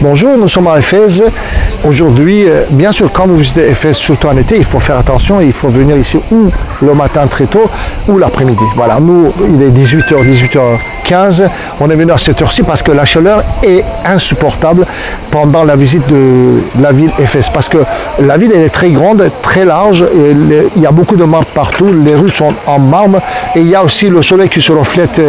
Bonjour, nous sommes à Éphèse. Aujourd'hui, bien sûr, quand vous visitez Éphèse, surtout en été, il faut faire attention et il faut venir ici ou le matin très tôt ou l'après-midi. Voilà, nous, il est 18h, 18h15. On est venu à cette heure-ci parce que la chaleur est insupportable pendant la visite de la ville Éphèse. Parce que la ville elle est très grande, très large, et il y a beaucoup de marbre partout, les rues sont en marbre et il y a aussi le soleil qui se reflète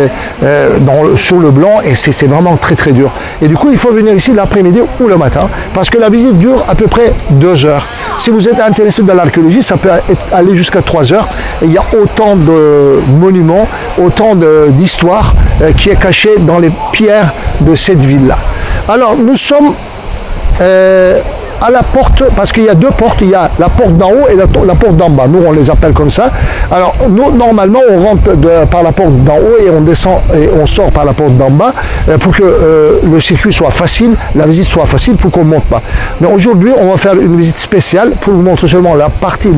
sur le blanc et c'est vraiment très très dur. Et du coup, il faut venir ici l'après-midi ou le matin parce que la visite dure à peu près 2 heures. Si vous êtes intéressé dans l'archéologie, ça peut aller jusqu'à 3 heures. Et il y a autant de monuments, autant d'histoires qui est cachée dans les pierres de cette ville-là. Alors, nous sommes à la porte, parce qu'il y a 2 portes, il y a la porte d'en haut et la porte d'en bas. Nous, on les appelle comme ça. Alors, nous, normalement, on rentre par la porte d'en haut et on descend et on sort par la porte d'en bas pour que le circuit soit facile, la visite soit facile pour qu'on ne monte pas. Mais aujourd'hui, on va faire une visite spéciale pour vous montrer seulement la partie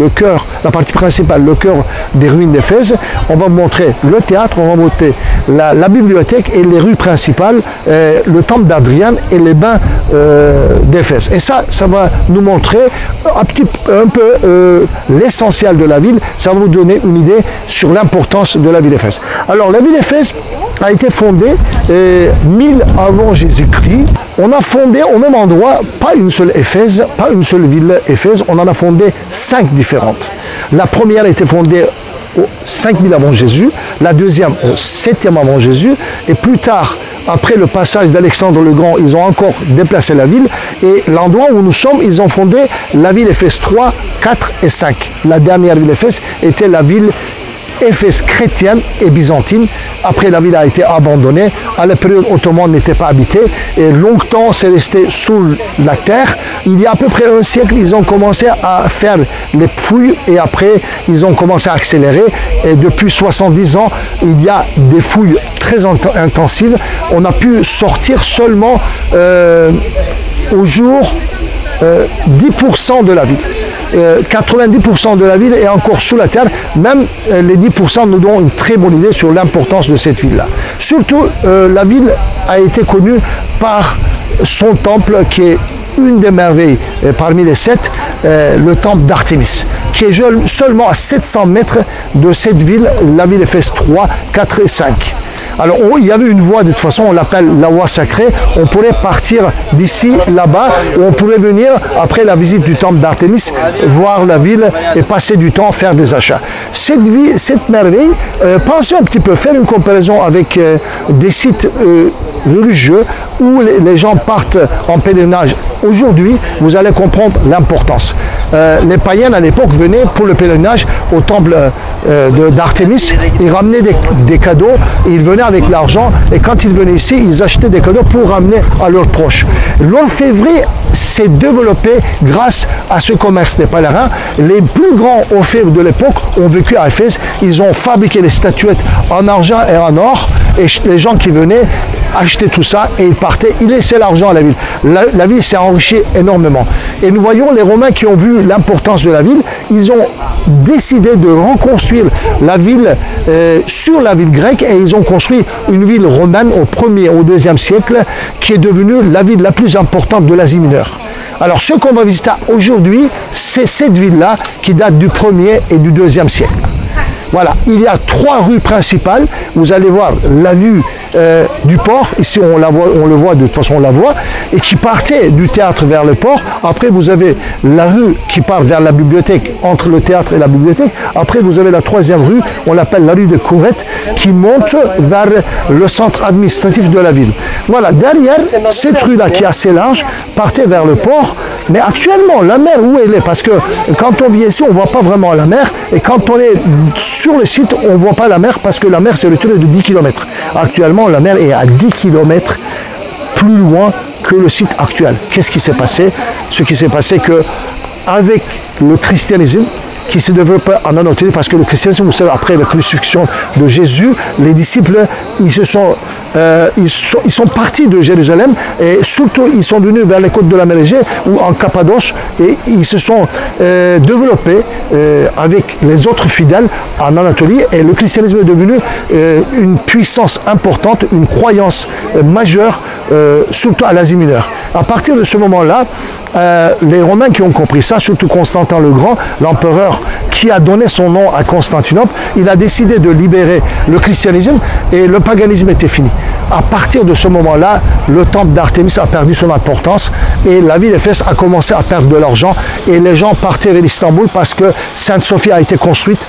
principale, le cœur des ruines d'Éphèse. On va vous montrer le théâtre, on va vous montrer la bibliothèque et les rues principales, le temple d'Adriane et les bains d'Éphèse. Et ça va nous montrer un peu l'essentiel de la ville. Ça va vous donner une idée sur l'importance de la ville d'Éphèse. Alors, la ville d'Éphèse a été fondée 1000 avant Jésus-Christ. On a fondé au même endroit, pas une seule Éphèse, pas une seule ville Éphèse, on en a fondé 5 différentes. La première a été fondée au 5000 avant Jésus, la deuxième au 7e avant Jésus, et plus tard, après le passage d'Alexandre le Grand, ils ont encore déplacé la ville, et l'endroit où nous sommes, ils ont fondé la ville Éphèse 3, 4 et 5. La dernière ville Éphèse était la ville Éphèse chrétienne et byzantine. Après, la ville a été abandonnée. À la période ottomane, n'était pas habitée. Et longtemps, c'est resté sous la terre. Il y a à peu près un siècle, ils ont commencé à faire les fouilles et après, ils ont commencé à accélérer. Et depuis 70 ans, il y a des fouilles très intensives. On a pu sortir seulement au jour 10% de la ville. 90% de la ville est encore sous la terre. Même les 10% nous donnent une très bonne idée sur l'importance de cette ville-là. Surtout, la ville a été connue par son temple qui est une des merveilles parmi les 7, le temple d'Artémis, qui est seulement à 700 mètres de cette ville, la ville Éphèse 3, 4 et 5. Alors, il y avait une voie, de toute façon, on l'appelle la voie sacrée. On pourrait partir d'ici, là-bas, ou on pourrait venir, après la visite du temple d'Artémis, voir la ville et passer du temps, faire des achats. Cette merveille, pensez un petit peu, faire une comparaison avec des sites religieux où les gens partent en pèlerinage. Aujourd'hui, vous allez comprendre l'importance. Les païens, à l'époque, venaient pour le pèlerinage au temple d'Artémis. Ils ramenaient des cadeaux, et ils venaient avec l'argent, et quand ils venaient ici, ils achetaient des cadeaux pour ramener à leurs proches. L'orfèvrerie s'est développée grâce à ce commerce des pèlerins. Les plus grands orfèvres de l'époque ont vécu à Éphèse. Ils ont fabriqué les statuettes en argent et en or, et les gens qui venaient achetaient tout ça et ils partaient, ils laissaient l'argent à la ville. La ville s'est enrichie énormément. Et nous voyons les Romains qui ont vu l'importance de la ville, ils ont décidé de reconstruire la ville sur la ville grecque et ils ont construit une ville romaine au 1er, au 2e siècle qui est devenue la ville la plus importante de l'Asie mineure. Alors ce qu'on va visiter aujourd'hui, c'est cette ville-là qui date du 1er et du 2e siècle. Voilà, il y a 3 rues principales. Vous allez voir la vue du port. Ici, on le voit, de toute façon, on la voit. Et qui partait du théâtre vers le port. Après, vous avez la rue qui part vers la bibliothèque, entre le théâtre et la bibliothèque. Après, vous avez la 3e rue, on l'appelle la rue de Courette, qui monte vers le centre administratif de la ville. Voilà, derrière, cette rue-là, qui est assez large, partait vers le port. Mais actuellement, la mer, où elle est? Parce que quand on vient ici, on ne voit pas vraiment la mer. Et quand on est sur le site, on ne voit pas la mer parce que la mer, c'est le tour de 10 km. Actuellement, la mer est à 10 km plus loin que le site actuel. Qu'est-ce qui s'est passé? Ce qui s'est passé que avec le christianisme qui s'est développé en Anatolie, parce que le christianisme, vous savez, après la crucifixion de Jésus, les disciples, ils sont partis de Jérusalem et surtout ils sont venus vers les côtes de la mer Égée ou en Cappadoce et ils se sont développés avec les autres fidèles en Anatolie et le christianisme est devenu une puissance importante, une croyance majeure surtout à l'Asie mineure. À partir de ce moment-là, les Romains qui ont compris ça, surtout Constantin le Grand, l'empereur qui a donné son nom à Constantinople, il a décidé de libérer le christianisme et le paganisme était fini. À partir de ce moment-là, le temple d'Artémis a perdu son importance et la ville d'Éphèse a commencé à perdre de l'argent et les gens partaient vers Istanbul parce que Sainte-Sophie a été construite.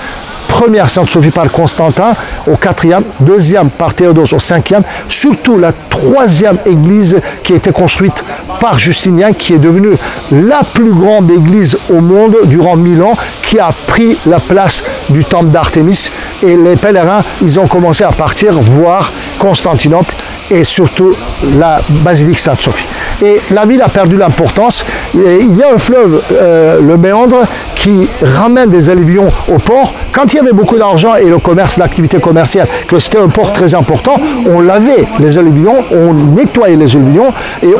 Première Sainte-Sophie par Constantin au 4e, deuxième par Théodose au 5e, surtout la 3e église qui a été construite par Justinien, qui est devenue la plus grande église au monde durant 1000 ans, qui a pris la place du temple d'Artémis. Et les pèlerins, ils ont commencé à partir voir Constantinople et surtout la basilique Sainte-Sophie. Et la ville a perdu l'importance. Il y a un fleuve, le Méandre, qui ramène des alluvions au port. Quand il y avait beaucoup d'argent et le commerce, l'activité commerciale, que c'était un port très important, on lavait les alluvions, on nettoyait les alluvions et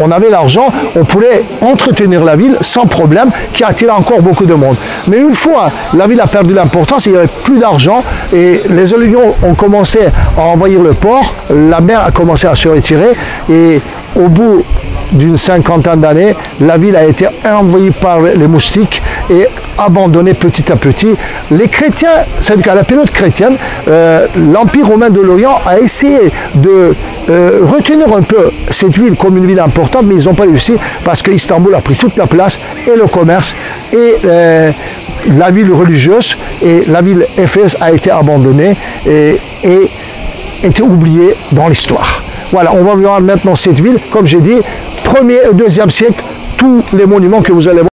on avait l'argent, on pourrait entretenir la ville sans problème, qui attirait encore beaucoup de monde. Mais une fois la ville a perdu l'importance, il n'y avait plus d'argent et les alluvions ont commencé à envahir le port, la mer a commencé à se retirer et au bout d'une cinquantaine d'années, la ville a été envahie par les moustiques et abandonnée petit à petit. Les chrétiens, c'est-à-dire qu'à la période chrétienne, l'Empire romain de l'Orient a essayé de retenir un peu cette ville comme une ville importante, mais ils n'ont pas réussi parce qu'Istanbul a pris toute la place et le commerce et la ville religieuse et la ville Éphèse a été abandonnée et était oubliée dans l'histoire. Voilà, on va voir maintenant cette ville, comme j'ai dit, 1er et 2e siècle, tous les monuments que vous allez voir.